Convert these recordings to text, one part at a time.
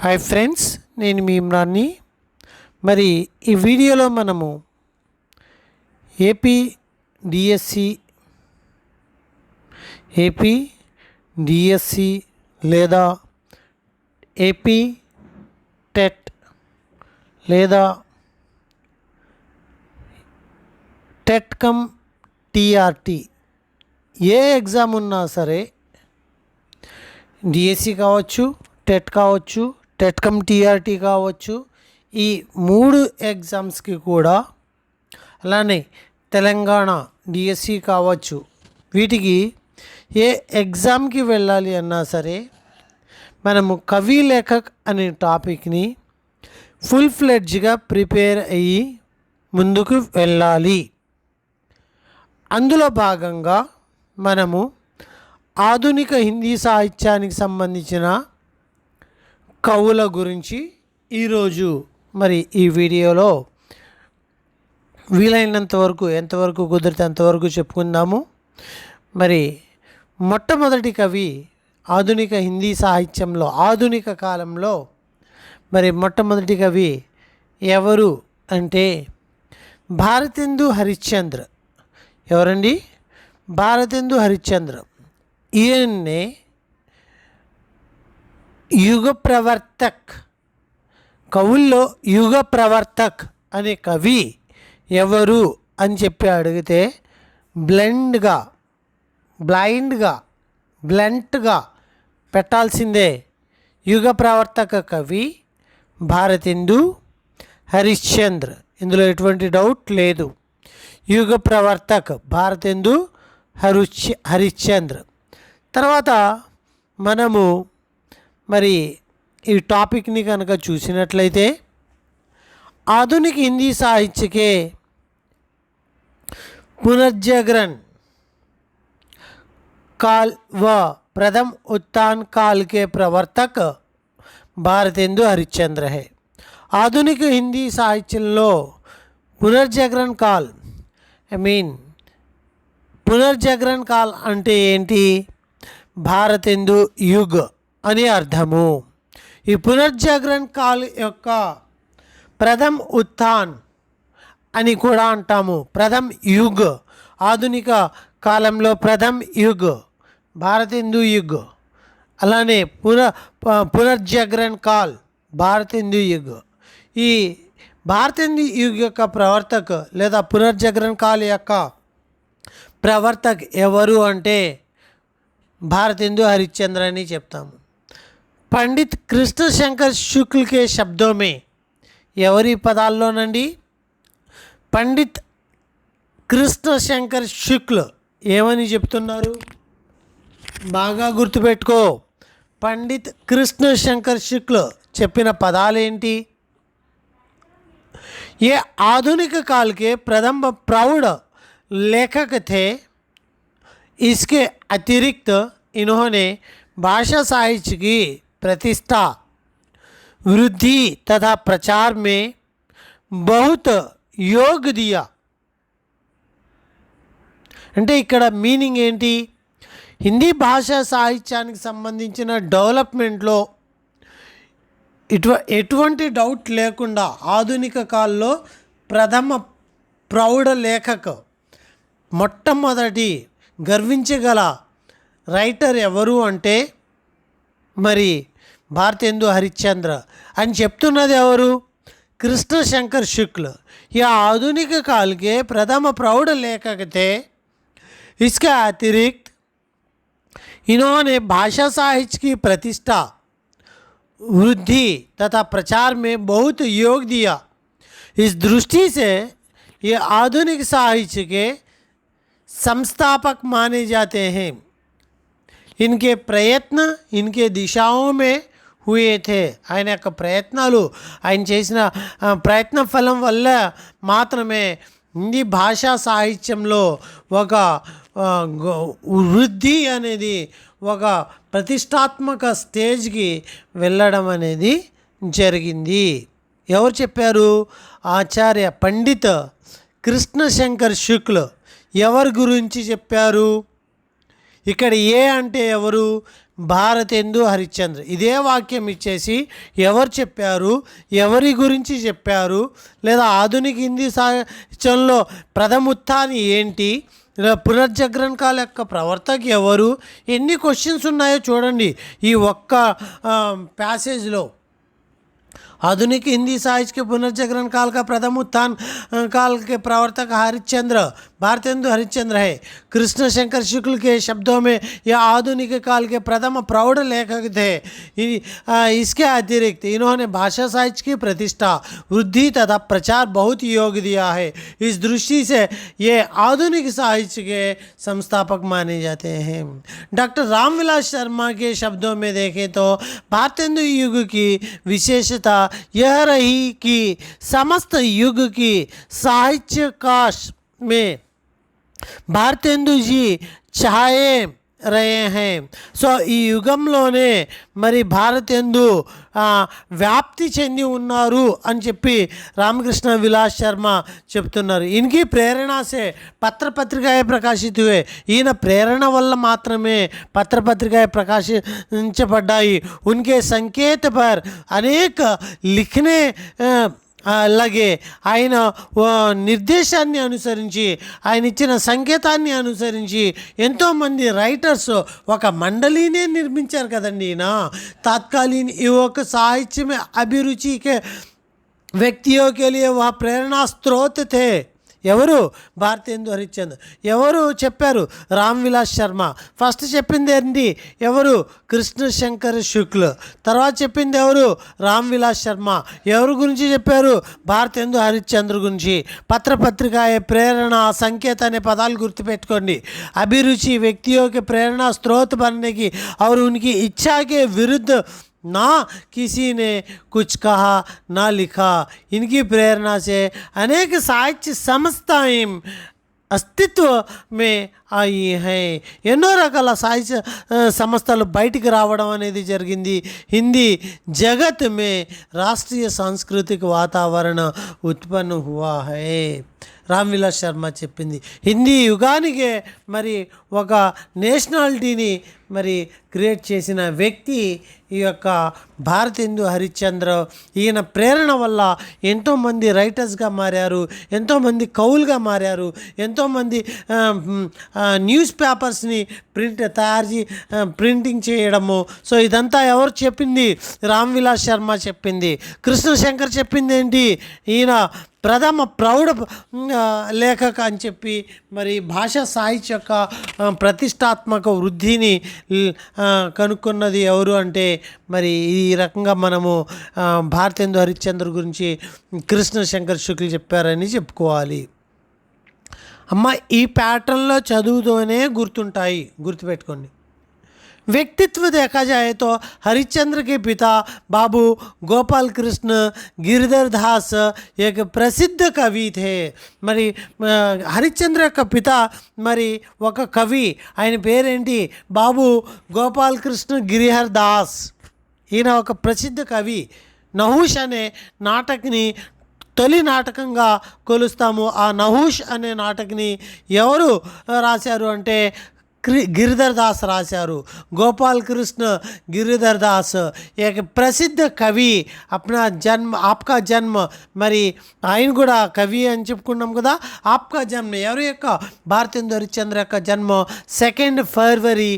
Hi friends, నేను మీ ఇమ్రాన్ని. మరి ఈ వీడియోలో మనము ఏపీ డిఎస్సి లేదా ఏపీ టెట్ లేదా టెట్ కమ్ టీఆర్టీ ఏ ఎగ్జామ్ ఉన్నా సరే, డిఎస్సి కావచ్చు, టెట్ కావచ్చు, టెట్ కమ్ టీఆర్టీ కావచ్చు, ఈ 3 ఎగ్జామ్స్కి కూడా, అలానే తెలంగాణ డిఎస్సి కావచ్చు, వీటికి ఏ ఎగ్జామ్కి వెళ్ళాలి అన్నా సరే మనము కవి లేఖక్ అనే టాపిక్ని ఫుల్ ఫ్లెడ్జ్గా ప్రిపేర్ అయ్యి ముందుకు వెళ్ళాలి. అందులో భాగంగా మనము ఆధునిక హిందీ సాహిత్యానికి సంబంధించిన కవుల గురించి ఈరోజు మరి ఈ వీడియోలో వీలైనంత వరకు, ఎంతవరకు కుదిరితే అంతవరకు చెప్పుకుందాము. మరి మొట్టమొదటి కవి ఆధునిక హిందీ సాహిత్యంలో, ఆధునిక కాలంలో మరి మొట్టమొదటి కవి ఎవరు అంటే భారతేందు హరిశ్చంద్ర. ఎవరండి? భారతేందు హరిశ్చంద్ర. ఈయన్నే యుగ ప్రవర్తక్, కవుల్లో యుగ ప్రవర్తక్ అనే కవి ఎవరు అని చెప్పి అడిగితే బ్లంట్గా పెట్టాల్సిందే. యుగ ప్రవర్తక కవి భారతేందు హరిశ్చంద్ర, ఇందులో ఎటువంటి డౌట్ లేదు. యుగ ప్రవర్తక్ భారతేందు హరిశ్చంద్ర. తర్వాత మనము మరి ఈ టాపిక్ని కనుక చూసినట్లయితే, आधुनिक हिंदी साहित्य के पुनर्जागरण काल व प्रथम उत्थान काल के प्रवर्तक भारतेंदु हरिश्चंद्र है. आधुनिक हिंदी साहित्యంలో పునర్జాగరణ కాల్, పునర్జాగరణ కాల్ అంటే ఏంటి? భారతేందు యుగ్ అని అర్థము. ఈ పునర్జాగరణ కాల్ యొక్క ప్రథమ్ ఉత్థాన్ అని కూడా అంటాము. ప్రథమ్ యుగ్, ఆధునిక కాలంలో ప్రథమ్ యుగ్, భారతేందు యుగ్. అలానే పునర్జాగరణ కాల్, భారతేందు యుగ్. ఈ భారతేందు యుగ్ యొక్క ప్రవర్తక్ లేదా పునర్జాగరణ కాల్ యొక్క ప్రవర్తక్ ఎవరు అంటే भारतेंदु हरिश्चंद्र అని చెప్తాము. పండిత్ కృష్ణ శంకర్ శుక్ల కే శబ్దో మే, ఎవరి పదాల్లోనండి? పండిత్ కృష్ణ శంకర్ శుక్ల ఏమని చెప్తున్నారు? బాగా గుర్తుపెట్టుకో. పండిత్ కృష్ణ శంకర్ శుక్ల చెప్పిన పదాలేంటి? ये आधुनिक काल के प्रथम प्रौढ़ लेखक थे. इसके अतिरिक्त इन्होंने भाषा साहित्य की प्रतिष्ठा, वृद्धि तथा प्रचार में बहुत योग दिया. అంటే ఇక్కడ మీనింగ్ ఏంటి? హిందీ భాషా సాహిత్యానికి సంబంధించిన డెవలప్మెంట్లో ఎటువంటి డౌట్ లేకుండా ఆధునిక కాలంలో ప్రథమ ప్రౌఢ లేఖక్, మొట్టమొదటి గర్వించగల రైటర్ ఎవరు అంటే మరి భారతేందు హరిశ్చంద్ర అని చెప్తున్నది ఎవరు? కృష్ణ శంకర్ शुक्ल. यह आधुनिक काल के प्रथम प्रौढ़ लेखक थे. इसके अतिरिक्त इन्होंने भाषा साहित्य की प्रतिष्ठा, वृद्धि तथा प्रचार में बहुत योग दिया. इस दृष्टि से ये आधुनिक साहित्य के संस्थापक माने जाते हैं. इनके प्रयत्न इनके दिशाओं में हुए थे. ఆయన యొక్క ప్రయత్నాలు, ఆయన చేసిన ప్రయత్న ఫలం వల్ల మాత్రమే హిందీ భాషా సాహిత్యంలో ఒక వృద్ధి అనేది, ఒక ప్రతిష్టాత్మక స్టేజ్కి వెళ్ళడం అనేది జరిగింది. ఎవరు చెప్పారు? ఆచార్య పండిత్ కృష్ణ శంకర్ శుక్ల. ఎవరి గురించి చెప్పారు? ఇక్కడ ఏ అంటే ఎవరు? భారతేందు హరిశ్చంద్ర. ఇదే వాక్యం ఇచ్చేసి ఎవరు చెప్పారు, ఎవరి గురించి చెప్పారు, లేదా ఆధునిక హిందీ సాహిత్యంలో ప్రథముత్థాని ఏంటి, పునర్జగరణ కాల యొక్క ప్రవర్తక ఎవరు, ఎన్ని క్వశ్చన్స్ ఉన్నాయో చూడండి ఈ ఒక్క ప్యాసేజ్లో. आधुनिक हिंदी साहित्य के पुनर्जागरण काल का प्रथम उत्थान काल के प्रवर्तक हरिश्चंद्र, भारतेंदु हरिश्चंद्र है। कृष्ण शंकर शुक्ल के शब्दों में यह आधुनिक काल के प्रथम प्रौढ़ लेखक थे। इसके अतिरिक्त इन्होंने भाषा साहित्य की प्रतिष्ठा, वृद्धि तथा प्रचार बहुत योग दिया है। इस दृष्टि से ये आधुनिक साहित्य के संस्थापक माने जाते हैं। डॉक्टर रामविलास शर्मा के शब्दों में देखें तो भारतेंदु युग की विशेषता यह रही कि समस्त युग की साहित्य काश में भारतेंदु जी छाए रहे हैं। సో ఈ యుగంలోనే మరి భారతేందు వ్యాప్తి చెంది ఉన్నారు అని చెప్పి రామకృష్ణ విలాస్ శర్మ చెప్తున్నారు. ఇన్కి ప్రేరణ సే పత్ర పత్రికాయే ప్రకాశిత हुए. ఈయన ప్రేరణ వల్ల మాత్రమే పత్ర పత్రికాయే ప్రకాశించబడ్డాయి. उनके संकेत पर अनेक लिखने అలాగే ఆయన నిర్దేశాన్ని అనుసరించి, ఆయన ఇచ్చిన సంకేతాన్ని అనుసరించి ఎంతోమంది రైటర్స్ ఒక మండలినే నిర్మించారు కదండి. ఈయన तात्कालीन युवक साहित्य में अभिरुचि के व्यक्तियों के लिए वह प्रेरणा स्रोत थे. ఎవరు? భారతేందు హరిశ్చంద్ర. ఎవరు చెప్పారు? రామ్ విలాస్ శర్మ. ఫస్ట్ చెప్పింది ఏంటి? ఎవరు? కృష్ణ శంకర్ శుక్ల. తర్వాత చెప్పింది ఎవరు? రామ్ విలాస్ శర్మ. ఎవరి గురించి చెప్పారు? భారతేందు హరిశ్చంద్ర గురించి. పత్రపత్రిక ప్రేరణ సంకేత అనే పదాలు గుర్తుపెట్టుకోండి. अभिरुचि व्यक्तियों के प्रेरणा स्रोत बनने की और उनकी इच्छा के विरुद्ध ना किसी ने कुछ कहा ना लिखा. इनकी प्रेरणा से अनेक साहित्य संस्थाएं अस्तित्व में आई हैं. ఎన్నో రకాల సాహిత్య సంస్థలు బయటికి రావడం అనేది జరిగింది. హిందీ జగత్ మే రాష్ట్రీయ సాంస్కృతిక వాతావరణ ఉత్పన్న హువా హై. రామ్ విలాస్ శర్మ చెప్పింది. హిందీ యుగానికే మరి ఒక నేషనాలిటీని మరి క్రియేట్ చేసిన వ్యక్తి ఈ యొక్క భారతేందు హరిశ్చంద్ర. ఈయన ప్రేరణ వల్ల ఎంతోమంది రైటర్స్గా మారారు, ఎంతోమంది కవులుగా మారారు, ఎంతోమంది న్యూస్ పేపర్స్ని ప్రింటింగ్ చేయడము. సో ఇదంతా ఎవరు చెప్పింది? రామ్ విలాస్ శర్మ చెప్పింది. కృష్ణ శంకర్ చెప్పింది ఏంటి? ఈయన ప్రథమ ప్రౌఢ లేఖక అని చెప్పి మరి భాషా సాహిత్య యొక్క ప్రతిష్టాత్మక వృద్ధిని కనుక్కున్నది ఎవరు అంటే మరి ఈ రకంగా మనము భారతేందు హరిశ్చంద్ర గురించి కృష్ణ శంకర్ శుక్ల చెప్పారని చెప్పుకోవాలి. అమ్మ ఈ ప్యాటర్న్లో చదువుతూనే గుర్తుంటాయి, గుర్తుపెట్టుకోండి. व्यक्तित्व देखा जाए तो हरिश्चंद्र के पिता बाबू गोपाल कृष्ण गिरधर दास एक प्रसिद्ध कवि थे. మరి హరిశ్చంద్ర యొక్క పిత మరి ఒక కవి. ఆయన పేరేంటి? బాబు గోపాల్ కృష్ణ గిరిహర్ దాస్. ఈయన ఒక ప్రసిద్ధ కవి. నహూష్ అనే నాటకని తొలి నాటకంగా కొలుస్తాము. ఆ నహూష్ అనే నాటకని ఎవరు రాశారు అంటే गिरधर दास రాశారు. గోపాల్ కృష్ణ గిరిధర్ దాస్ एक ప్రసిద్ధ కవి. अपना जन्म आपका जन्म మరి ఆయన కూడా కవి అని చెప్పుకున్నాం కదా. आपका जन्म ఎవరి యొక్క? భారతేందు హరిశ్చంద్ర యొక్క జన్మ 2 फरवरी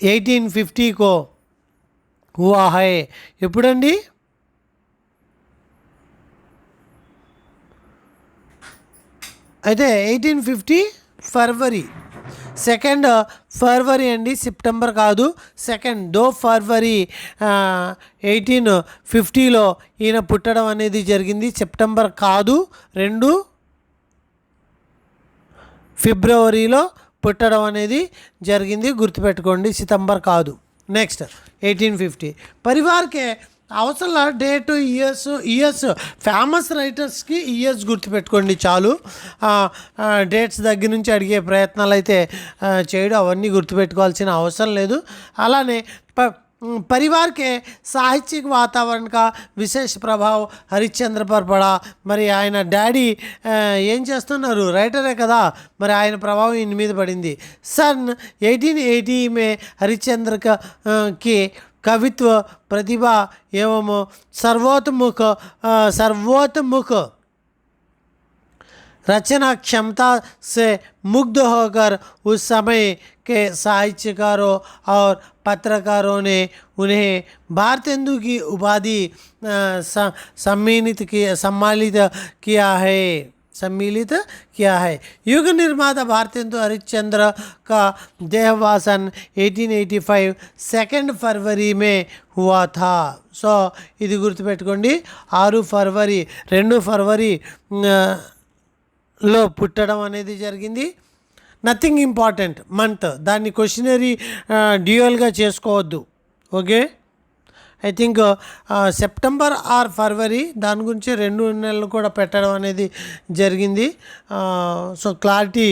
1850 को हुआ है. ఎప్పుడండి? అయితే 1850 ఫర్వరి 2 फरवरी అండి, సెప్టెంబర్ కాదు. 2 फरवरी 1850లో ఈయన పుట్టడం అనేది జరిగింది. సెప్టెంబర్ కాదు, 2 ఫిబ్రవరిలో పుట్టడం అనేది జరిగింది. గుర్తుపెట్టుకోండి, సితంబర్ కాదు. నెక్స్ట్ 1850 परिवार के అవసరం డేటు ఇయర్స్ ఫేమస్ రైటర్స్కి ఇయర్స్ గుర్తుపెట్టుకోండి చాలు. డేట్స్ దగ్గర నుంచి అడిగే ప్రయత్నాలు అయితే చేయడం అవన్నీ గుర్తుపెట్టుకోవాల్సిన అవసరం లేదు. అలానే परिवार के साहित्यिक वातावरण का विशेष प्रभाव హరిశ్చంద్ర पर पड़ा। మరి ఆయన డాడీ ఏం చేస్తున్నారు, రైటరే కదా, మరి ఆయన ప్రభావం ఈయన మీద పడింది। सन 1880 में हरिश्चंद्र की कवित्व प्रतिभा एवं सर्वोत्मुख रचना क्षमता से मुग्ध होकर उस समय के साहित्यकारों और पत्रकारों ने उन्हें भारतेंदु की उपाधि सम्मानित किया है। युग निर्माता भारतेंदु हरिश्चंद्र का देहवासन 1885 2 फरवरी में हुआ था। సో ఇది గుర్తుపెట్టుకోండి, 6 ఫరవరి 2 ఫరవరి లో పుట్టడం అనేది జరిగింది। నథింగ్ ఇంపార్టెంట్ మంత్, దాన్ని క్వశ్చనరీ డ్యూయల్గా చేసుకోవద్దు, okay. I think September or February, దాని గురించి 2 నెలలు కూడా పెట్టడం అనేది జరిగింది। సో క్లారిటీ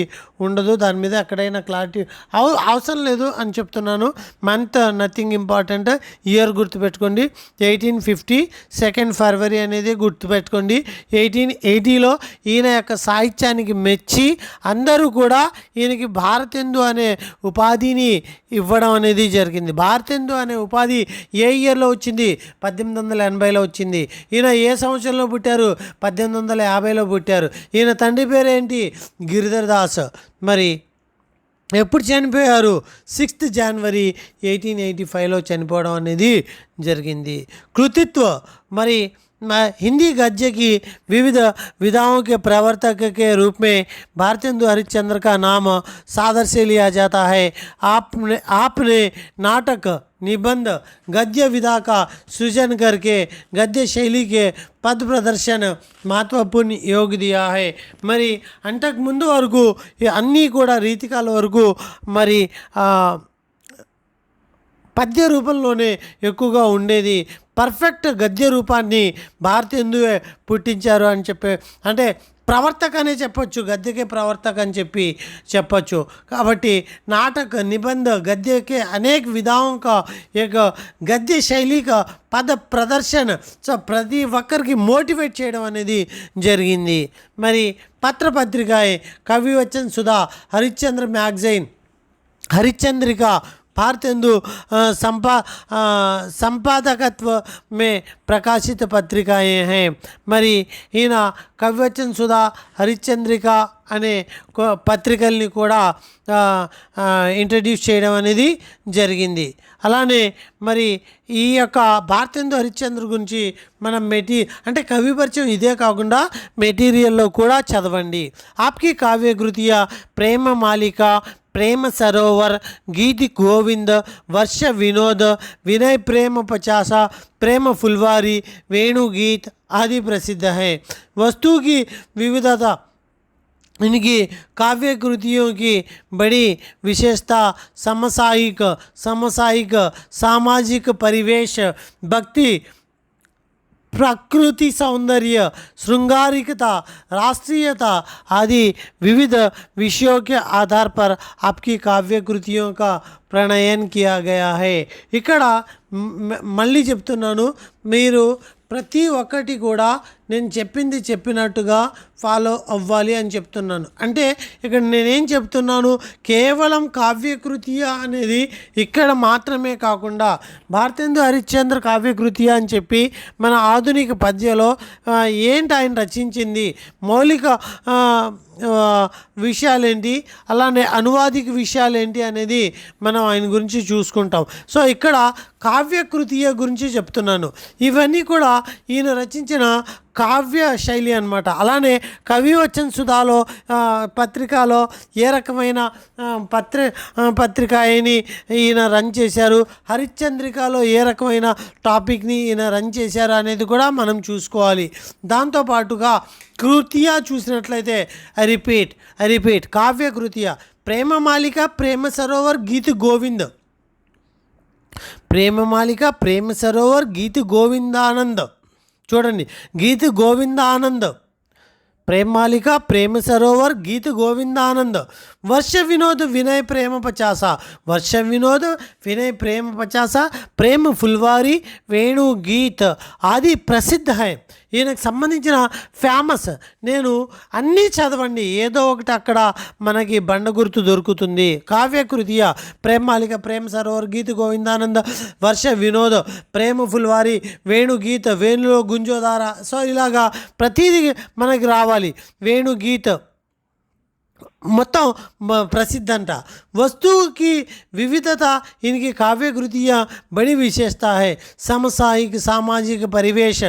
ఉండదు దాని మీద, ఎక్కడైనా క్లారిటీ అవసరం లేదు అని చెప్తున్నాను। మంత్ నథింగ్ ఇంపార్టెంట్, ఇయర్ గుర్తుపెట్టుకోండి 1850 2 ఫరవరి అనేది గుర్తుపెట్టుకోండి। 1880లో ఈయన యొక్క సాహిత్యానికి మెచ్చి అందరూ కూడా ఈయనకి భారతేందు అనే ఉపాధిని ఇవ్వడం అనేది జరిగింది। భారతేందు అనే ఉపాధి ఏ ఇయర్లో వచ్చింది, 1880లో వచ్చింది। ఈయన ఏ సంవత్సరంలో పుట్టారు, 1850లో పుట్టారు। ఈయన తండ్రి పేరు ఏంటి, గిరిధర్ దాస్। మరి ఎప్పుడు చనిపోయారు, 6 జనవరి 1885లో చనిపోవడం అనేది జరిగింది। కృతిత్వ, మరి हिंदी गद्य की विविध विधाओं के प्रवर्तक के रूप में भारतेंदु हरिश्चंद्र का नाम सादर से लिया जाता है। आपने नाटक, निबंध, गद्य विधा का सृजन करके गद्य शैली के पद प्रदर्शन महत्वपूर्ण योग दिया है। మరి అంతకు ముందు వరకు అన్నీ కూడా రీతికాల వరకు మరి పద్య రూపంలోనే ఎక్కువగా ఉండేది। పర్ఫెక్ట్ గద్య రూపాన్ని భారతేందువే పుట్టించారు అని చెప్పి, అంటే ప్రవర్తక అనే చెప్పొచ్చు, గద్యకే ప్రవర్తక అని చెప్పొచ్చు। కాబట్టి नाटक, निबंध, गद्य के अनेक विधाओं का एक गद्य शैली का పద ప్రదర్శన, సో ప్రతి ఒక్కరికి మోటివేట్ చేయడం అనేది జరిగింది। మరి పత్రపత్రిక కవివచన సుధా, హరిశ్చంద్ర మ్యాగజైన్, हरिश्चंद्रिका भारतेंदु संपादकत्व में प्रकाशित पत्रिकाएँ हैं। మరి ఈయన కవివచన సుధా, హరిశ్చంద్రిక అనే పత్రికల్ని కూడా ఇంట్రడ్యూస్ చేయడం అనేది జరిగింది। అలానే మరి ఈ యొక్క భారతేందు హరిశ్చంద్ర గురించి మనం అంటే కవి పరిచయం ఇదే కాకుండా మెటీరియల్లో కూడా చదవండి। ఆప్కి కావ్యకృతియ ప్రేమ మాలిక, प्रेम सरोवर, गीत गोविंद, वर्ष विनोद, विनय प्रेम 50, प्रेम फुलवारी, वेणु गीत आदि प्रसिद्ध है। वस्तु की विविधता इनकी काव्य कृतियों की बड़ी विशेषता समसामयिक सामाजिक परिवेश, भक्ति, प्रकृति सौंदर्य, श्रृंगारिकता, राष्ट्रीयता आदि विविध विषयों के आधार पर आपकी काव्य कृतियों का प्रणयन किया गया है। ఇక్కడ మళ్ళీ చెప్తున్నాను, మీరు ప్రతి ఒక్కటి కూడా నేను చెప్పింది చెప్పినట్టుగా ఫాలో అవ్వాలి అని చెప్తున్నాను। అంటే ఇక్కడ నేనేం చెప్తున్నాను, కేవలం కావ్యకృతియ అనేది ఇక్కడ మాత్రమే కాకుండా భారతేందు హరిశ్చంద్ర కావ్యకృతియ అని చెప్పి మన ఆధునిక పద్యలో ఏంటి ఆయన రచించింది, మౌలిక విషయాలేంటి, అలానే అనువాదిక విషయాలేంటి అనేది మనం ఆయన గురించి చూసుకుంటాం। సో ఇక్కడ కావ్యకృతియ గురించి చెప్తున్నాను। ఇవన్నీ కూడా ఈయన రచించిన కావ్య శైలి అన్నమాట। అలానే కవివచన సుధాలో పత్రికలో ఏ రకమైన పత్రిక అయిని ఈయన రన్ చేశారు, హరిశ్చంద్రికలో ఏ రకమైన టాపిక్ని ఈయన రన్ చేశారు అనేది కూడా మనం చూసుకోవాలి। దాంతోపాటుగా కృతియా చూసినట్లయితే ఐ రిపీట్ కావ్య కృతియా ప్రేమ మాలిక, ప్రేమ సరోవర్, గీత గోవింద్, ప్రేమ మాలిక, ప్రేమ సరోవర్, గీత గోవిందానంద్, చూడండి గీత గోవిందానంద్, ప్రేమ మాలిక, ప్రేమ సరోవర్, గీత గోవిందానంద్, वर्ष विनोद विनय प्रेम पचासा, वर्ष विनोद विनय प्रेम पचासा, प्रेम फुलवारी వేణు గీత్ అది ప్రసిద్ధ హై. ఈయనకు సంబంధించిన ఫేమస్. నేను అన్నీ చదవండి, ఏదో ఒకటి అక్కడ మనకి బండ గుర్తు దొరుకుతుంది. కావ్యకృతియ ప్రేమ మాలిక, ప్రేమ సరోవర్, గీత గోవిందానంద, వర్ష వినోద్, ప్రేమ ఫుల్వారి, వేణు గీత్, వేణులో గుంజోదార. సో ఇలాగా ప్రతిదీ మనకి రావాలి. వేణు గీత్ మొత్తం प्रसिद्ध अंट. वस्तु की विविधता इनकी काव्यकृतियाँ बड़ी विशेषता है. समसायिक सामाजिक परिवेश,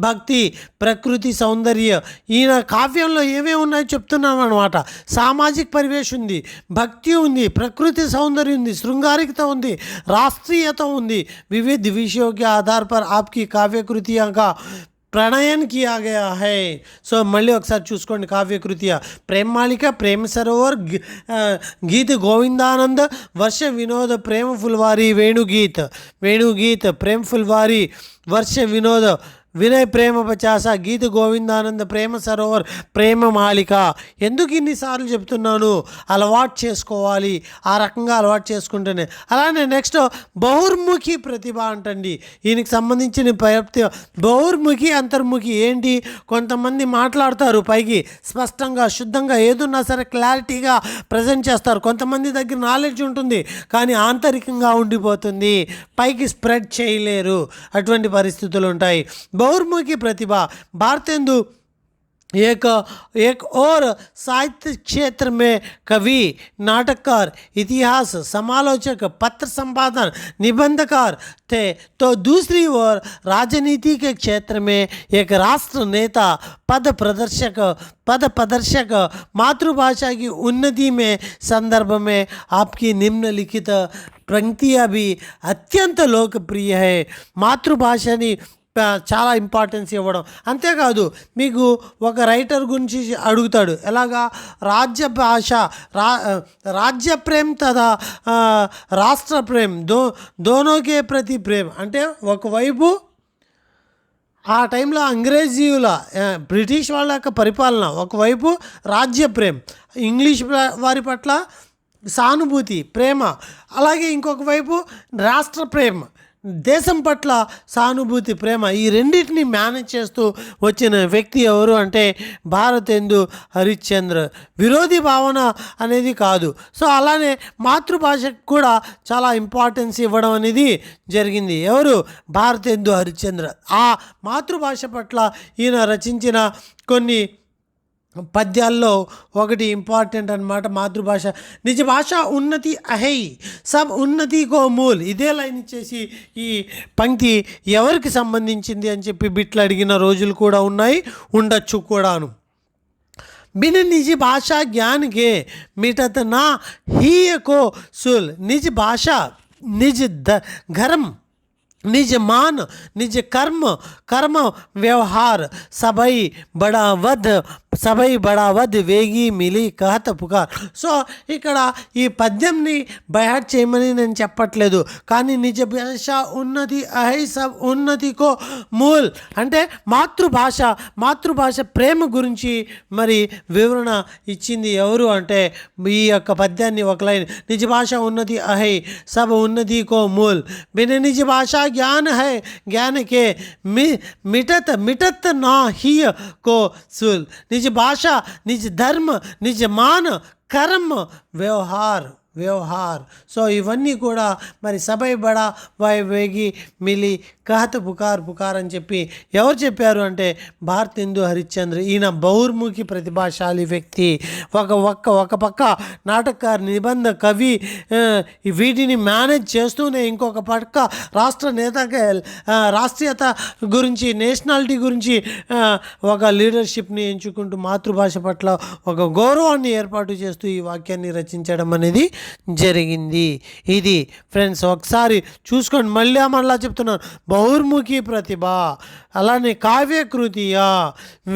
भक्ति, प्रकृति सौंदर्य. ఈయన కావ్యంలో ఏమేమి ఉన్నాయో చెప్తున్నాను అన్నమాట. సామాజిక పరివేశం ఉంది, భక్తి ఉంది, ప్రకృతి సౌందర్యం ఉంది, శృంగారికత ఉంది, రాష్ట్రీయత ఉంది. विविध विषयों के आधार पर आपकी काव्यकृतियाँ का प्रणयन किया गया है. सो मళ్ళీ ఒకసారి చూసుకోండి. కావ్యకృతియ ప్రేమ మాలిక, ప్రేమ సరోవర్, గీత గోవిందానంద, వర్ష వినోద, ప్రేమ ఫుల్వారి, వేణుగీత్, ప్రేమ ఫుల్వారి, వర్ష వినోద, వినయ్ ప్రేమ పచాస, గీత గోవిందానంద, ప్రేమ సరోవర్, ప్రేమ మాలిక. ఎందుకు ఇన్నిసార్లు చెప్తున్నాను? అలవాటు చేసుకోవాలి. ఆ రకంగా అలవాటు చేసుకుంటేనే. అలానే నెక్స్ట్ బహుర్ముఖి ప్రతిభ అంటండి. ఈయనకి సంబంధించిన బహుర్ముఖి, అంతర్ముఖి ఏంటి? కొంతమంది మాట్లాడతారు పైకి స్పష్టంగా శుద్ధంగా ఏదున్నా సరే క్లారిటీగా ప్రజెంట్ చేస్తారు. కొంతమంది దగ్గర నాలెడ్జ్ ఉంటుంది కానీ ఆంతరికంగా ఉండిపోతుంది, పైకి స్ప్రెడ్ చేయలేరు. అటువంటి పరిస్థితులు ఉంటాయి. बहुर्मुखी प्रतिभा भारतेंदु एक और साहित्य क्षेत्र में कवि, नाटककार, इतिहास समालोचक, पत्र संपादन, निबंधकार थे, तो दूसरी ओर राजनीति के क्षेत्र में एक राष्ट्र नेता, पद प्रदर्शक, मातृभाषा की उन्नति में संदर्भ में आपकी निम्नलिखित पंक्तियाँ भी अत्यंत लोकप्रिय है. मातृभाषानी చాలా ఇంపార్టెన్స్ ఇవ్వడం. అంతేకాదు మీకు ఒక రైటర్ గురించి అడుగుతాడు, ఎలాగా రాజ్య భాష, రాజ్య ప్రేమ్ తదా రాష్ట్ర ప్రేమ్, దోనోకే ప్రతి ప్రేమ్. అంటే ఒకవైపు ఆ టైంలో అంగ్రేజీయుల బ్రిటిష్ వాళ్ళ యొక్క పరిపాలన, ఒకవైపు రాజ్య ప్రేమ్, ఇంగ్లీష్ వారి పట్ల సానుభూతి, ప్రేమ, అలాగే ఇంకొక వైపు రాష్ట్ర ప్రేమ, దేశం పట్ల సానుభూతి, ప్రేమ. ఈ రెండింటిని మేనేజ్ చేస్తూ వచ్చిన వ్యక్తి ఎవరు అంటే భారతేందు హరిశ్చంద్ర. విరోధి భావన అనేది కాదు. సో అలానే మాతృభాషకు కూడా చాలా ఇంపార్టెన్స్ ఇవ్వడం అనేది జరిగింది. ఎవరు? భారతేందు హరిశ్చంద్ర. ఆ మాతృభాష పట్ల ఈయన రచించిన కొన్ని పద్యాల్లో ఒకటి ఇంపార్టెంట్ అన్నమాట. మాతృభాష నిజ భాష ఉన్నతి అహై సబ్ ఉన్నతి కో మూల్. ఇదే లైన్ ఇచ్చేసి ఈ పంక్తి ఎవరికి సంబంధించింది అని చెప్పి బిట్లు అడిగిన రోజులు కూడా ఉన్నాయి, ఉండొచ్చు కూడాను. बिन निज भाषा ज्ञान के मिटत ना ही को सुल. निज भाषा, निज धर्म, निज मान, निज कर्म व्यवहार, సభై బడావద్ వేగి మిలి కహత పుకార్. సో ఇక్కడ ఈ పద్యంని బైహార్ట్ చేయమని నేను చెప్పట్లేదు, కానీ నిజ భాష ఉన్నతి అహై సబ్ ఉన్నతికో మూల్ అంటే మాతృభాష ప్రేమ గురించి మరి వివరణ ఇచ్చింది ఎవరు అంటే ఈ యొక్క పద్యాన్ని ఒక లైన్, నిజ భాష ఉన్నతి అహై సబ్ ఉన్నతికో మూల్. బిన నిజ భాష ज्ञान है ज्ञान के मिटत ना ही को सुल. निज भाषा, निज धर्म, निज मान, कर्म వ్యవహార్. సో ఇవన్నీ కూడా మరి సభై బడా వేగి మిలి కహత పుకార్ అని చెప్పి ఎవరు చెప్పారు అంటే భారతేందు హరిశ్చంద్ర. ఈయన బహుర్ముఖి ప్రతిభాశాలి వ్యక్తి. ఒక పక్క నాటకకారు, నిబంధ, కవి, వీటిని మేనేజ్ చేస్తూనే ఇంకొక పక్క రాష్ట్ర నేతగా రాష్ట్రీయత గురించి, నేషనాలిటీ గురించి ఒక లీడర్షిప్ని ఎంచుకుంటూ మాతృభాష పట్ల ఒక గౌరవాన్ని ఏర్పాటు చేస్తూ ఈ వాక్యాన్ని రచించడం అనేది జరిగింది. ఇది ఫ్రెండ్స్ ఒకసారి చూసుకోండి. మళ్ళా చెప్తున్నాను, బహుర్ముఖి ప్రతిభ, అలానే కావ్యకృతియ,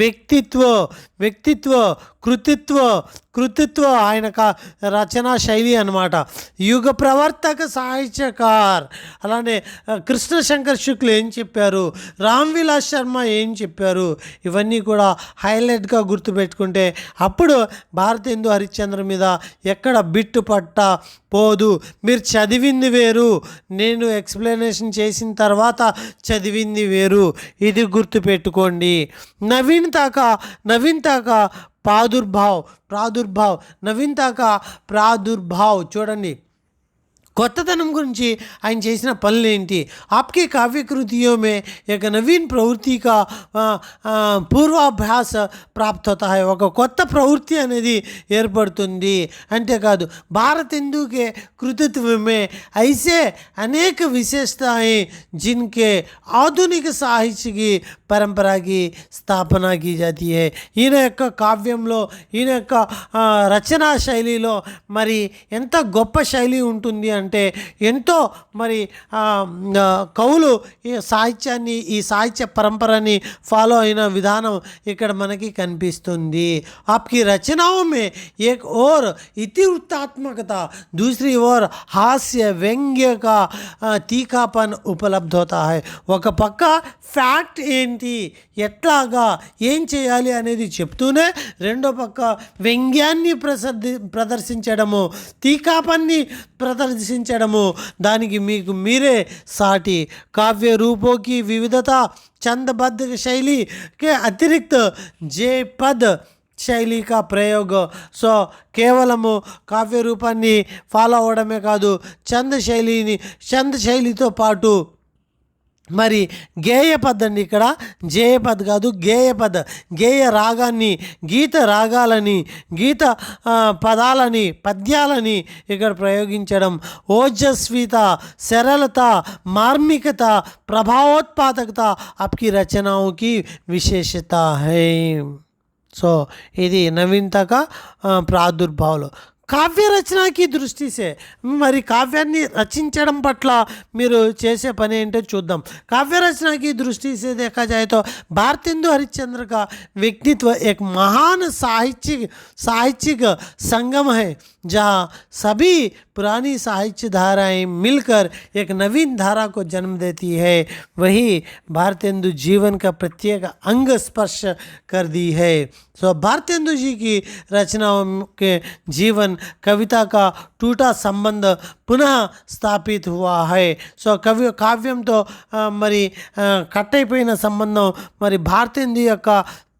వ్యక్తిత్వ, కృతిత్వ, కృతిత్వ ఆయన రచనా శైలి అన్నమాట. యుగ ప్రవర్తక సాహిత్యకార్. అలానే కృష్ణశంకర్ శుక్ల ఏం చెప్పారు, రామ్ విలాస్ శర్మ ఏం చెప్పారు, ఇవన్నీ కూడా హైలైట్గా గుర్తుపెట్టుకుంటే అప్పుడు భారతేందు హరిశ్చంద్ర మీద ఎక్కడ బిట్టు పట్ట పోదు. మీరు చదివింది వేరు, నేను ఎక్స్ప్లెనేషన్ చేసిన తర్వాత చదివింది వేరు, ఇది గుర్తుపెట్టుకోండి. నవీనతా का प्रादुर्भाव नवीनता का प्रादुर्भाव చూడండి, కొత్తదనం గురించి ఆయన చేసిన పనులు ఏంటి. ఆప్కే కావ్యకృతియో మే ఒక నవీన్ ప్రవృత్తి కా పూర్వాభ్యాస ప్రాప్త హోతా హై. ఒక కొత్త ప్రవృత్తి అనేది ఏర్పడుతుంది. అంతేకాదు భారతేందు కే కృతిత్వ మే ఐసే అనేక విశేషతాएं जिनके ఆధునిక సాహిత్య की परंपरा की స్థాపన की जाती है. ఈయన యొక్క కావ్యంలో, ఈయన యొక్క రచనా శైలిలో మరి ఎంత గొప్ప శైలి ఉంటుంది అంటే ఎంతో మరి కవులు ఈ సాహిత్యాన్ని, ఈ సాహిత్య పరంపరని ఫాలో అయిన విధానం ఇక్కడ మనకి కనిపిస్తుంది. आपकी रचनाओं में एक और इतिवृत्तात्मकता, दूसरी ओर हास्य व्यंग्य का तीखापन उपलब्ध होता है. ఒక పక్క ఫ్యాక్ట్ ఏంటి, ఎట్లాగా ఏం చేయాలి అనేది చెప్తూనే రెండో పక్క వ్యంగ్యాన్ని ప్రదర్శించడము, తీకాపాన్ని ప్రదర్శించడము, దానికి మీకు మీరే సాటి. కావ్య రూపోకి వివిధత, छंदबद्ध शैली के अतिरिक्त जयपद శైలి కా ప్రయోగ. సో కేవలము కావ్య రూపాన్ని ఫాలో అవ్వడమే కాదు, చంద శైలితో పాటు మరి గేయపద్ అండి, ఇక్కడ జేయపద్ కాదు గేయపద్, గేయ రాగాన్ని, గీత రాగాలని, గీత పదాలని, పద్యాలని ఇక్కడ ప్రయోగించడం. ఓజస్విత, సరళత, మార్మికత, ప్రభావోత్పాదకత आपकी रचनाओं की विशेषता है. సో ఇది నవీనతా కా ప్రాదుర్భావాలు. కావ్య రచనకి దృష్టిసే మరి కావ్యాన్ని రచించడం పట్ల మీరు చేసే పని ఏంటో చూద్దాం. కావ్య रचना की दृष्टि से देखा जाए तो भारतेंदु हरिश्चंद्र का व्यक्तित्व एक महान साहित्यिक संगम है, जहाँ सभी पुरानी साहित्य धाराएं मिलकर एक नवीन धारा को जन्म देती है. वही भारतेंदु जीवन का प्रत्येक अंग स्पर्श कर दी है. सो भारतेंदु जी की रचनाओं के जीवन कविता का टूटा संबंध पुनः स्थापित हुआ है. సో కావ్యంతో మరి కట్టయిపోయిన సంబంధం మరి భారతేందు యొక్క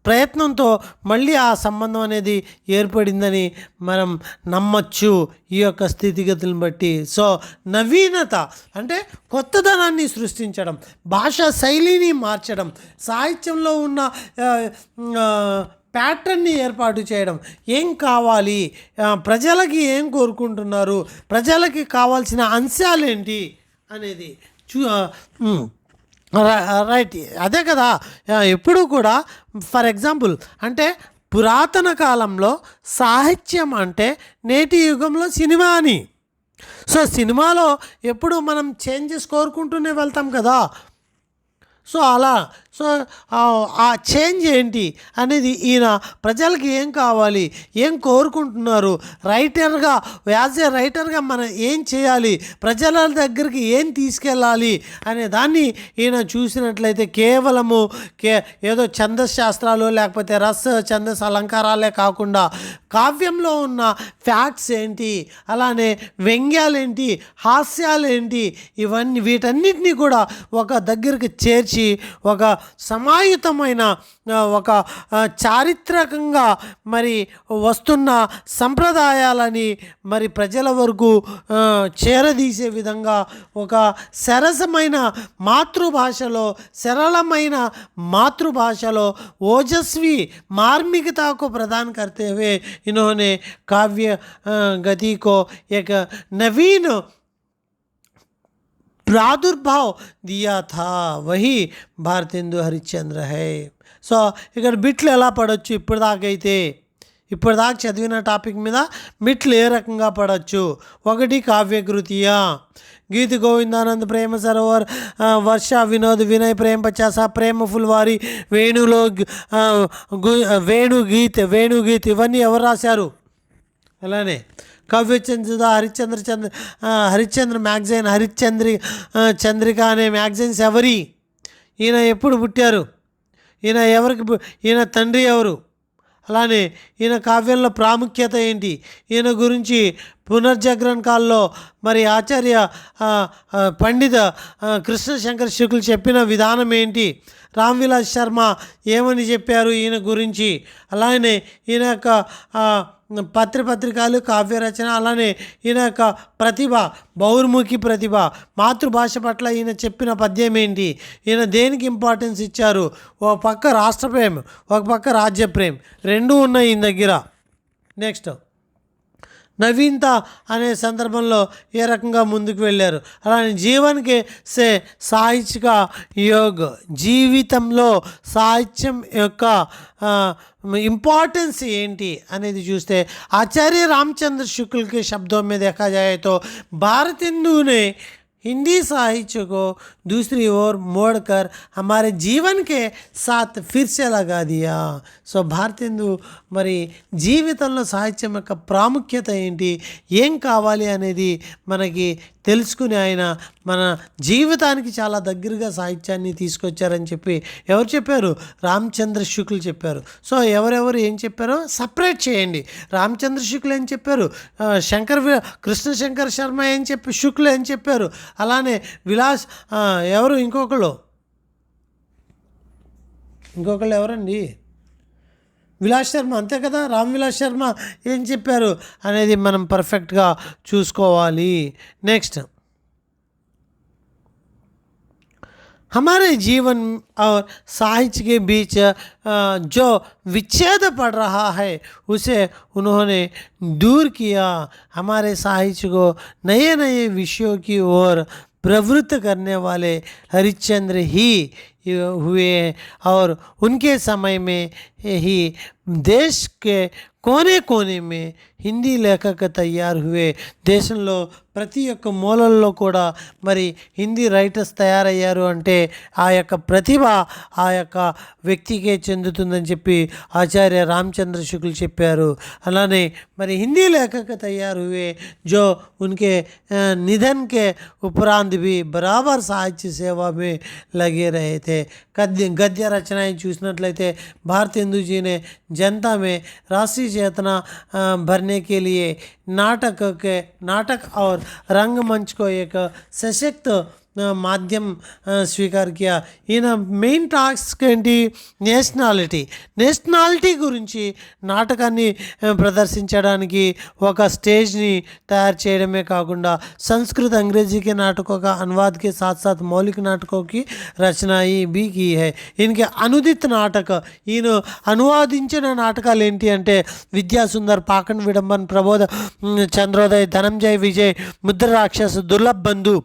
ప్రయత్నంతో మళ్ళీ ఆ సంబంధం అనేది ఏర్పడిందని మనం నమ్మచ్చు ఈ యొక్క స్థితిగతులను బట్టి. సో నవీనత అంటే కొత్తదనాన్ని సృష్టించడం, భాషా శైలిని మార్చడం, సాహిత్యంలో ఉన్న ప్యాటర్న్ని ఏర్పాటు చేయడం. ఏం కావాలి, ప్రజలకి ఏం కోరుకుంటున్నారు, ప్రజలకి కావాల్సిన అంశాలేంటి అనేది రైట్. అదే కదా ఎప్పుడూ కూడా. ఫర్ ఎగ్జాంపుల్ అంటే పురాతన కాలంలో సాహిత్యం అంటే నేటి యుగంలో సినిమా అని. సో సినిమాలో ఎప్పుడు మనం చేంజెస్ కోరుకుంటూనే వెళ్తాం కదా. సో అలా ఆ చేంజ్ ఏంటి అనేది ఈయన ప్రజలకి ఏం కావాలి, ఏం కోరుకుంటున్నారు, యాజ్ ఏ రైటర్గా మనం ఏం చేయాలి, ప్రజల దగ్గరికి ఏం తీసుకెళ్ళాలి అనే దాన్ని ఈయన చూసినట్లయితే కేవలము ఏదో ఛందశాస్త్రాలు లేకపోతే ఛందస్ అలంకారాలే కాకుండా కావ్యంలో ఉన్న ఫ్యాక్ట్స్ ఏంటి, అలానే వ్యంగ్యాలేంటి, హాస్యాలేంటి, వీటన్నిటినీ కూడా ఒక దగ్గరికి చేర్చి ఒక సమాయుతమైన ఒక చారిత్రకంగా మరి వస్తున్న సంప్రదాయాలని మరి ప్రజల వరకు చేరదీసే విధంగా ఒక సరళమైన మాతృభాషలో ఓజస్వి మార్మికता को प्रदान करते हुए इन्होंने काव्य गति को एक नवीन प्रादुर्भाव दिया था. वही भारतेंदु हरिश्चंद्र है. సో ఇక్కడ బిట్లు ఎలా పడవచ్చు, ఇప్పటిదాకా చదివిన టాపిక్ మీద బిట్లు ఏ రకంగా పడవచ్చు. ఒకటి కావ్యకృతియా, गीत गोविंदानंद प्रेम सरोवर वर्षा विनोद विनय प्रेम पचासा प्रेम फुलवारी వేణుగీత్ ఇవన్నీ ఎవరు రాశారు? అలానే కావ్యచంద్ర హరిశ్చంద్ర మ్యాగజైన్ చంద్రిక అనే మ్యాగజైన్స్ ఎవరి, ఈయన ఎప్పుడు పుట్టారు, ఈయన తండ్రి ఎవరు, అలానే ఈయన కావ్యంలో ప్రాముఖ్యత ఏంటి, ఈయన గురించి పునర్జాగరణ కాలంలో మరి ఆచార్య పండిత కృష్ణశంకర్ శుక్లు చెప్పిన విధానం ఏంటి, రామ్విలాస్ శర్మ ఏమని చెప్పారు ఈయన గురించి, అలానే ఈయన యొక్క పత్రికలు కావ్య రచన, అలానే ఈయన యొక్క ప్రతిభ, బహుర్ముఖి ప్రతిభ, మాతృభాష పట్ల ఈయన చెప్పిన పద్యం ఏంటి, ఈయన దేనికి ఇంపార్టెన్స్ ఇచ్చారు, ఒక పక్క రాష్ట్రప్రేమ, ఒక పక్క రాజ్యప్రేమ, రెండూ ఉన్నాయి ఈయన దగ్గర. నెక్స్ట్ నవీనత అనే సందర్భంలో ఏ రకంగా ముందుకు వెళ్ళారు, అలానే జీవన్కి సాహిత్యక యోగ్, జీవితంలో సాహిత్యం యొక్క इंपॉर्टेंस ఏంటి అనేది చూస్తే आचार्य रामचंद्र शुक्ल के शब्दों में देखा जाए तो भारतेंदु ने हिंदी साहित्य को दूसरी ओर मोड़कर हमारे जीवन के साथ फिर से लगा दिया. సో భారతేందు మరి జీవితంలో సాహిత్యం యొక్క ప్రాముఖ్యత ఏంటి, ఏం కావాలి అనేది మనకి తెలుసుకుని ఆయన మన జీవితానికి చాలా దగ్గరగా సాహిత్యాన్ని తీసుకొచ్చారని చెప్పి ఎవరు చెప్పారు, రామచంద్ర శుక్లు చెప్పారు. సో ఎవరెవరు ఏం చెప్పారో సపరేట్ చేయండి. రామచంద్ర శుక్లు ఏం చెప్పారు, కృష్ణశంకర్ శర్మ ఏం చెప్పి శుక్లు ఏం చెప్పారు, అలానే ఎవరు ఇంకొకళ్ళు ఎవరండి, విలాస్ శర్మ, అంతే కదా, రామ్ విలాస్ శర్మ ఏం చెప్పారు అనేది మనం పర్ఫెక్ట్గా చూసుకోవాలి. నెక్స్ట్ हमारे जीवन और साहित्य के बीच जो विच्छेद पड़ रहा है उसे उन्होंने दूर किया. हमारे साहित्य को नए नए विषयों की ओर प्रवृत्त करने वाले हरिश्चंद्र ही हुए और उनके समय में ही देश के कोने कोने में హిందీ లేఖక తయారు హువే. దేశంలో ప్రతి ఒక్క మూలల్లో కూడా మరి హిందీ రైటర్స్ తయారయ్యారు అంటే ఆ యొక్క ప్రతిభ ఆ యొక్క వ్యక్తికే చెందుతుందని చెప్పి ఆచార్య రామచంద్ర శుక్లు చెప్పారు. అలానే మరి హిందీ లేఖక తయారు హువే जो उनके निधन के उपरांत भी बराबर साहित्य सेवा में लगे रहे थे. गद्य रचनाएं చూసినట్లయితే भारतेंदु जी ने जनता में राष्ट्रीय चेतना भरने के लिए नाटक और रंगमंच को एक सशक्त మాధ్యం స్వీకార్ కియా. ఈయన మెయిన్ టాస్క్ ఏంటి, నేషనాలిటీ గురించి నాటకాన్ని ప్రదర్శించడానికి ఒక స్టేజ్ని తయారు చేయడమే కాకుండా సంస్కృత అంగ్రేజీకి నాటकों का अनुवाद के साथ साथ मौलिक नाटकों की रचनाई भी की है. ఈయనకి అనుదిత్ నాటక, ఈయన అనువాదించిన నాటకాలు ఏంటి అంటే విద్యాసుందర్, పాఖండ్ విడంబన్, ప్రబోధ చంద్రోదయ్, ధనంజయ విజయ్, ముద్ర రాక్షస్, దుర్లభ్ బంధు,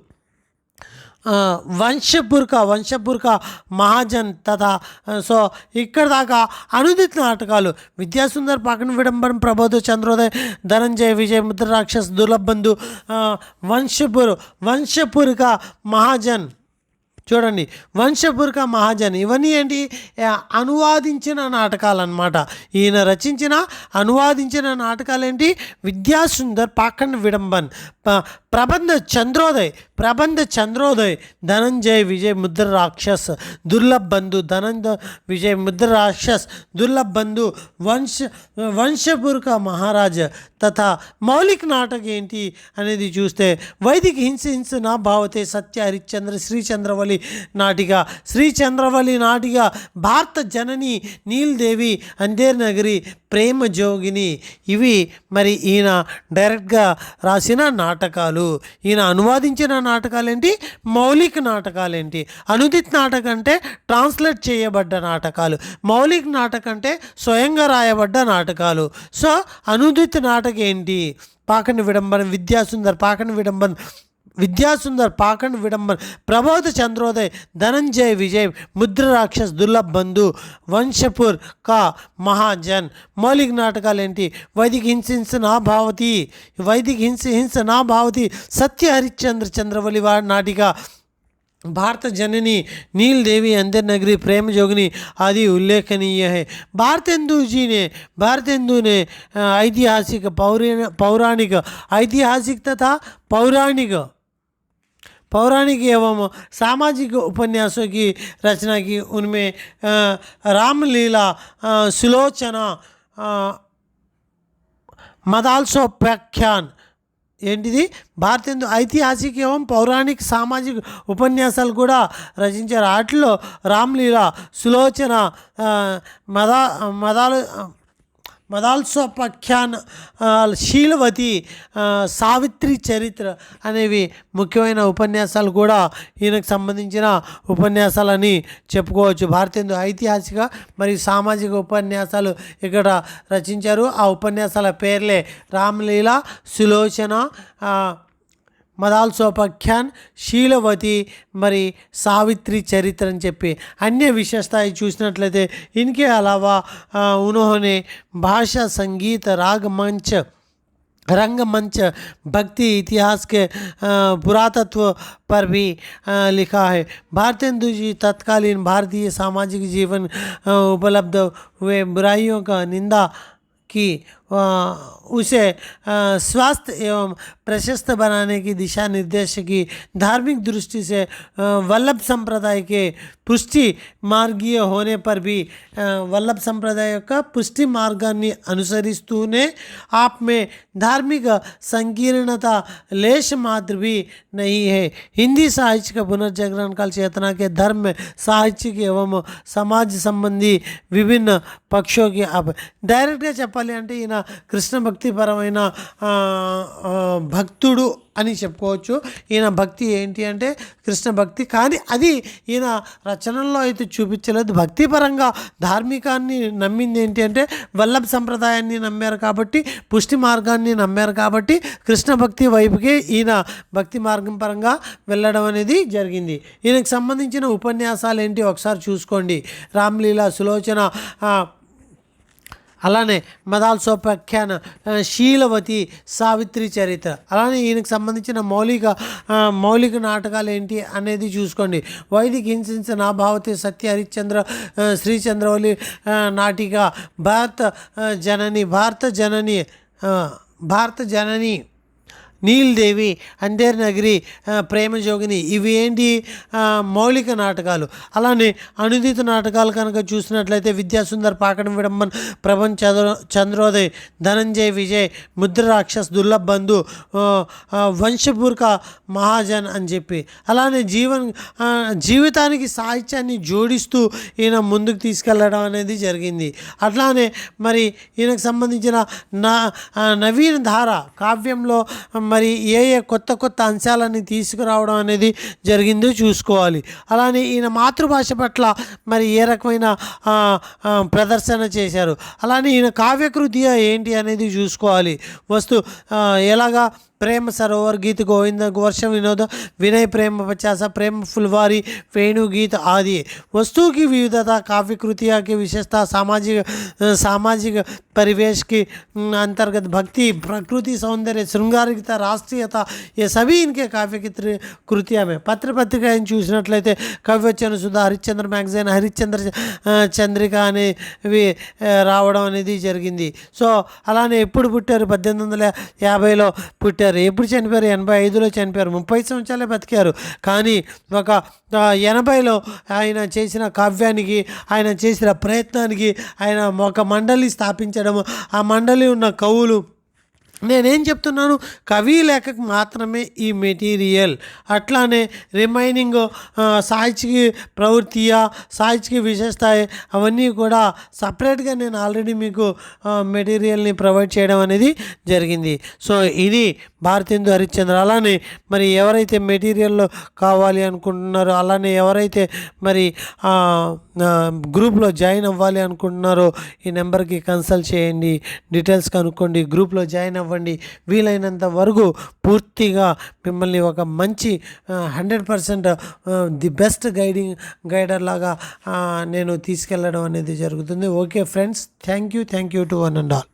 వంశపుర్ కా మహాజన్ తథా. సో ఇక్కడ దాకా అనుదిత్ నాటకాలు విద్యాసుందర్, పాఖండ్ విడంబన్, ప్రబోధ చంద్రోదయ్, ధనంజయ విజయ్, ముద్ర రాక్షస్, దుర్లభ్ బంధు, వంశపుర్ కా మహాజన్, చూడండి వంశపుర్ కా మహాజన్, ఇవన్నీ ఏంటి అనువాదించిన నాటకాలు అన్నమాట. ఈయన రచించిన అనువాదించిన నాటకాలు ఏంటి, విద్యాసుందర్, పాఖండ్ విడంబన్, ప్రబంధ చంద్రోదయ్, ధనంజయ విజయ్, ముద్ర రాక్షస్, దుర్లభ్ బంధు, ధనంజయ విజయ్, ముద్ర రాక్షస్, దుర్లభ్ బంధు, వంశపుర్ కా మహారాజ్ తథా. మౌలిక నాటక ఏంటి అనేది చూస్తే వైదిక హింస నా భావతే, సత్య హరిశ్చంద్ర, శ్రీచంద్రవళి నాటిక, భారత జనని, నీల్దేవి, అంధేర్ నగరి, ప్రేమ జోగిని. ఇవి మరి ఈయన డైరెక్ట్గా రాసిన నాటకాలు. ఈయన అనువాదించిన నాటకాలేంటి, మౌలిక నాటకాలేంటి. అనుదిత్ నాటకం అంటే ట్రాన్స్లేట్ చేయబడ్డ నాటకాలు, మౌలిక నాటకం అంటే స్వయంగా రాయబడ్డ నాటకాలు. సో అనుదిత్ నాటకం ఏంటి, పాఖండ్ విడంబన్, విద్యాసుందర్, పాఖండ్ విడంబన్, ప్రబోధ చంద్రోదయ్, ధనంజయ విజయ్, ముద్ర రాక్షస్, దుర్లభ్ బంధు, వంశపుర్ కా మహాజన్. మౌలిక నాటకాలు ఏంటి, వైదిక హింస నా భావతి, సత్య హరిశ్చంద్ర చంద్రవళి నాటిక, भारत जननी नील देवी अंदर नगरी प्रेम जोगनी आदि उल्लेखनीय है। भारतेंदु ने ऐतिहासिक पौराणिक ऐतिहासिक तथा पौराणिक एवं सामाजिक उपन्यासों की रचना की। उनमें रामलीला, सुलोचना, मदालसोपाख्यान ఏంటిది భారతేందు ఐతిహాసిక ఏవం పౌరాణిక సామాజిక ఉపన్యాసాలు కూడా రచించారు. వాటిలో రామ్లీల, సులోచన, మదాల్సోపాఖ్యాన్, శీలవతి, సావిత్రి చరిత్ర అనేవి ముఖ్యమైన ఉపన్యాసాలు కూడా ఈయనకు సంబంధించిన ఉపన్యాసాలని చెప్పుకోవచ్చు. భారతేందు ఐతిహాసిక మరియు సామాజిక ఉపన్యాసాలు ఇక్కడ రచించారు. ఆ ఉపన్యాసాల పేర్లే రామలీల, సులోచన, मदालसोपाख्यान, शीलवती मरी सावित्री चरित्र అని చెప్పి अन्य विशेषताएं చూసినట్లయితే इनके अलावा उन्होंने भाषा, संगीत, रंगमंच, भक्ति, इतिहास के पुरातत्व पर भी लिखा है। भारतेंदु जी तत्कालीन भारतीय सामाजिक जीवन उपलब्ध हुए बुराइयों का निंदा की, उसे स्वस्थ एवं प्रशस्त बनाने की दिशा निर्देश की। धार्मिक दृष्टि से वल्लभ संप्रदाय के पुष्टि मार्गीय होने पर भी वल्लभ संप्रदाय का पुष्टि मार्गाన్ని अनुसरिస్తూనే आप में धार्मिक संकीर्णता लेश मात्र भी नहीं है। हिंदी साहित्य का पुनर्जागरण काल चेतना के धर्म, साहित्यिक एवं समाज संबंधी विभिन्न पक्षों की अब డైరెక్ట్గా చెప్పాలి అంటే ఈయన కృష్ణ భక్తిపరమైన భక్తుడు అని చెప్పుకోవచ్చు. ఈయన భక్తి ఏంటి అంటే కృష్ణ భక్తి, కానీ అది ఈయన రచనల్లో అయితే చూపించలేదు. భక్తిపరంగా ధార్మికాన్ని నమ్మింది ఏంటి అంటే వల్లభ సంప్రదాయాన్ని నమ్మారు కాబట్టి, పుష్టి మార్గాన్ని నమ్మారు కాబట్టి కృష్ణ భక్తి వైపుకే ఈయన భక్తి మార్గం పరంగా వెళ్ళడం అనేది జరిగింది. ఈయనకు సంబంధించిన ఉపన్యాసాలు ఏంటి ఒకసారి చూసుకోండి. రామ్లీల, సులోచన, అలానే మదాల్సోపాఖ్యాన, శీలవతి, సావిత్రి చరిత్ర. అలానే ఈయనకు సంబంధించిన మౌలిక నాటకాలు ఏంటి అనేది చూసుకోండి. వైదిక హింసించ, నాభావతి, సత్య హరిశ్చంద్ర, శ్రీచంద్రవల్లి నాటిక, భారత జనని నీల్ దేవి, అందేర్ నగరి, ప్రేమ జోగిని, ఇవి ఏంటి మౌలిక నాటకాలు. అలానే అనుదిత నాటకాలు కనుక చూసినట్లయితే విద్యాసుందర్, పాకడం విడంబన్, ప్రపంచ చంద్రోదయ్, ధనంజయ్ విజయ్, ముద్ర రాక్షస్, దుర్లభ్ బంధు, వంశపూర్క మహాజన్ అని చెప్పి. అలానే జీవితానికి సాహిత్యాన్ని జోడిస్తూ ఈయన ముందుకు తీసుకెళ్ళడం అనేది జరిగింది. అట్లానే మరి ఈయనకు సంబంధించిన నవీన ధార కావ్యంలో మరి ఏ కొత్త అంశాలని తీసుకురావడం అనేది జరిగిందో చూసుకోవాలి. అలానే ఈయన మాతృభాష పట్ల మరి ఏ రకమైన ప్రదర్శన చేశారు. అలానే ఈయన కావ్యకృతి ఏంటి అనేది చూసుకోవాలి. ఎలాగా प्रेम सरोवर, गीत गोविंद, वर्ष विनोद, विनय, प्रेम पचासा, प्रेम फुलवारी, वेणु गीत आदि। वस्तु की विविधता, काव्यकृतियाँ की विशेषता, सामाजिक परिवेश की अंतर्गत भक्ति, प्रकृति, सौंदर्य, श्रृंगारिकता, राष्ट्रीयता, ये सभी इनके काव्य की कृतियाँ में. पत्र पत्रिका చూసినట్లయితే కవ్యవచన సుధా, హరిశ్చంద్ర మ్యాగజైన్, హరిశ్చంద్ర చంద్రిక అనేవి రావడం అనేది జరిగింది. సో అలానే ఎప్పుడు పుట్టారు? 1850లో పుట్టారు. ఎప్పుడు చనిపోయారు? 85లో చనిపోయారు. 30 సంవత్సరాలే బతికారు. కానీ ఒక 80లో ఆయన చేసిన కావ్యానికి, ఆయన చేసిన ప్రయత్నానికి ఆయన ఒక మండలి స్థాపించడము, ఆ మండలి ఉన్న కవులు, నేనేం చెప్తున్నాను, కవి లేఖకు మాత్రమే ఈ మెటీరియల్. అట్లానే రిమైనింగ్ సాహిత్యకి ప్రవృత్తియా, సాహిత్యకి విశేషతాయి, అవన్నీ కూడా సపరేట్గా నేను ఆల్రెడీ మీకు మెటీరియల్ని ప్రొవైడ్ చేయడం అనేది జరిగింది. సో ఇది భారతేందు హరిశ్చంద్ర. అలానే మరి ఎవరైతే మెటీరియల్ కావాలి అనుకుంటున్నారో, అలానే ఎవరైతే మరి గ్రూప్లో జాయిన్ అవ్వాలి అనుకుంటున్నారో ఈ నెంబర్కి కన్సల్ట్ చేయండి, డీటెయిల్స్ కనుక్కోండి, గ్రూప్లో జాయిన్ అవ్వండి. వీలైనంత వరకు పూర్తిగా మిమ్మల్ని ఒక మంచి 100% ది బెస్ట్ గైడర్ లాగా నేను తీసుకెళ్ళడం అనేది జరుగుతుంది. Okay friends, thank you to one and all.